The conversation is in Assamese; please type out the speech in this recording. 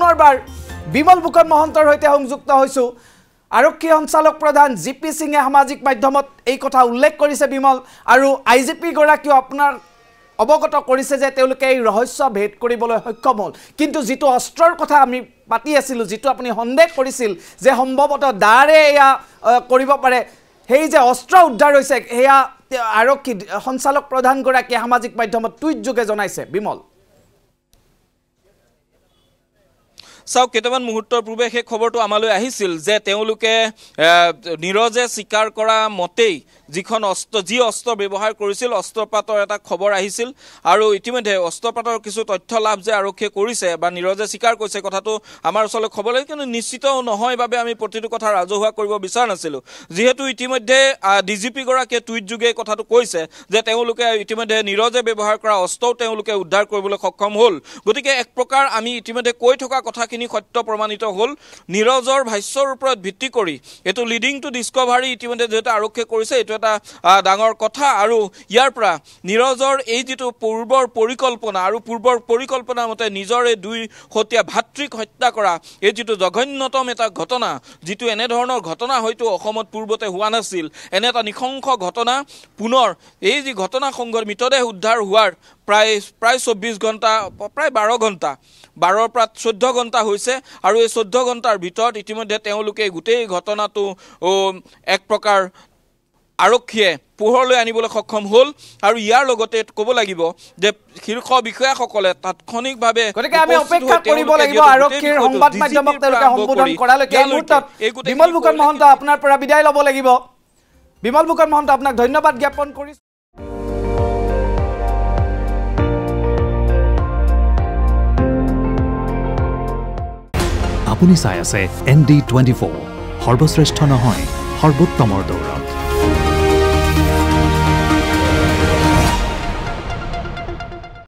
পুনৰবাৰ বিমল ফুকন মহন্তৰ সৈতে সংযুক্ত হৈছো আৰক্ষী সঞ্চালক প্ৰধান জিপি সিঙে সামাজিক মাধ্যমত এই কথা উল্লেখ কৰিছে বিমল আৰু আইজিপি গৰাকীও আপোনাৰ অৱগত কৰিছে যে তেওঁলোকে এই ৰহস্য ভেদ কৰিবলৈ সক্ষম হ'ল কিন্তু যেটো অস্ত্ৰৰ কথা আমি পাতি আছিল যেটো আপুনি সন্দেহ কৰিছিল যে সম্ভৱতঃ দাৰে এয়া কৰিব পাৰে সেই যে অস্ত্ৰ উদ্ধাৰ হৈছে হেয়া আৰক্ষী সঞ্চালক প্ৰধান গৰাকীয়ে সামাজিক মাধ্যমত টুইট যোগে জনাইছে বিমল চাওক কেইটামান মুহূৰ্তৰ পূৰ্বে সেই খবৰটো আমালৈ আহিছিল যে তেওঁলোকে নিৰজে স্বীকাৰ কৰা মতেই যিখন যি অস্ত্ৰ ব্যৱহাৰ কৰিছিল অস্ত্ৰপাতৰ এটা খবৰ আহিছিল আৰু ইতিমধ্যে অস্ত্ৰপাতৰ কিছু তথ্য লাভ যে আৰক্ষীয়ে কৰিছে বা নিৰজে স্বীকাৰ কৰিছে কথাটো আমাৰ ওচৰলৈ খবৰ লাগে কিন্তু নিশ্চিত নহয় বাবে আমি প্ৰতিটো কথা ৰাজহুৱা কৰিব বিচৰা নাছিলোঁ যিহেতু ইতিমধ্যে ডিজিপি গৰাকীয়ে টুইট যোগে কথাটো কৈছে যে তেওঁলোকে ইতিমধ্যে নিৰজে ব্যৱহাৰ কৰা অস্ত্ৰও তেওঁলোকে উদ্ধাৰ কৰিবলৈ সক্ষম হ'ল গতিকে এক প্ৰকাৰ আমি ইতিমধ্যে কৈ থকা কথাখিনি সত্য প্ৰমাণিত হ'ল নিৰজৰ ভাষ্যৰ ওপৰত ভিত্তি কৰি এটো লিডিং টু ডিসকভাৰী ইতিমধ্যে যেটা আৰক্ষীয়ে কৰিছে এটো এটা ডাঙৰ কথা আৰু ইয়াৰ পৰা নিৰজৰ এই যেটো পূৰ্বৰ পৰিকল্পনা আৰু পূৰ্বৰ পৰিকল্পনা মতে নিজৰ এই দুই হত্যা ভাতৃক হত্যা কৰা এই যেটো জঘন্যতম এটা ঘটনা যেটো এনে ধৰণৰ ঘটনা হয়তো অসমত পূৰ্বতে হোৱা নাছিল এনে এটা নিখংস ঘটনা পুনৰ এই যে ঘটনা সংঘটিতদেহ উদ্ধাৰ হোৱাৰ প্ৰায় 24 ঘণ্টা প্ৰায় 12 ঘণ্টা 12 পৰা 14 ঘণ্টা হৈছে আৰু এই 14 ঘণ্টাৰ ভিতৰত ইতিমধ্যে তেওঁলোকে গোটেই ঘটনাটো এক প্ৰকাৰ আৰক্ষীয়ে পোহৰলৈ আনিবলৈ সক্ষম হ'ল আৰু ইয়াৰ লগতে ক'ব লাগিব যে শীৰ্ষ বিষয়াসকলে তাৎক্ষণিকভাৱে গতিকে আমি অপেক্ষা কৰিব লাগিব আৰক্ষীৰ সংবাদ মাধ্যমক তেওঁলোকে সম্বোধন কৰালৈকে এই মুহূৰ্তত বিমল ফুকন মহন্ত আপোনাৰ পৰা বিদায় ল'ব লাগিব বিমল ফুকন মহন্ত আপোনাক ধন্যবাদ জ্ঞাপন কৰিছো আপুনি চাই আছে ND24 সৰ্বশ্ৰেষ্ঠ নহয় সৰ্বোত্তমৰ দৌৰ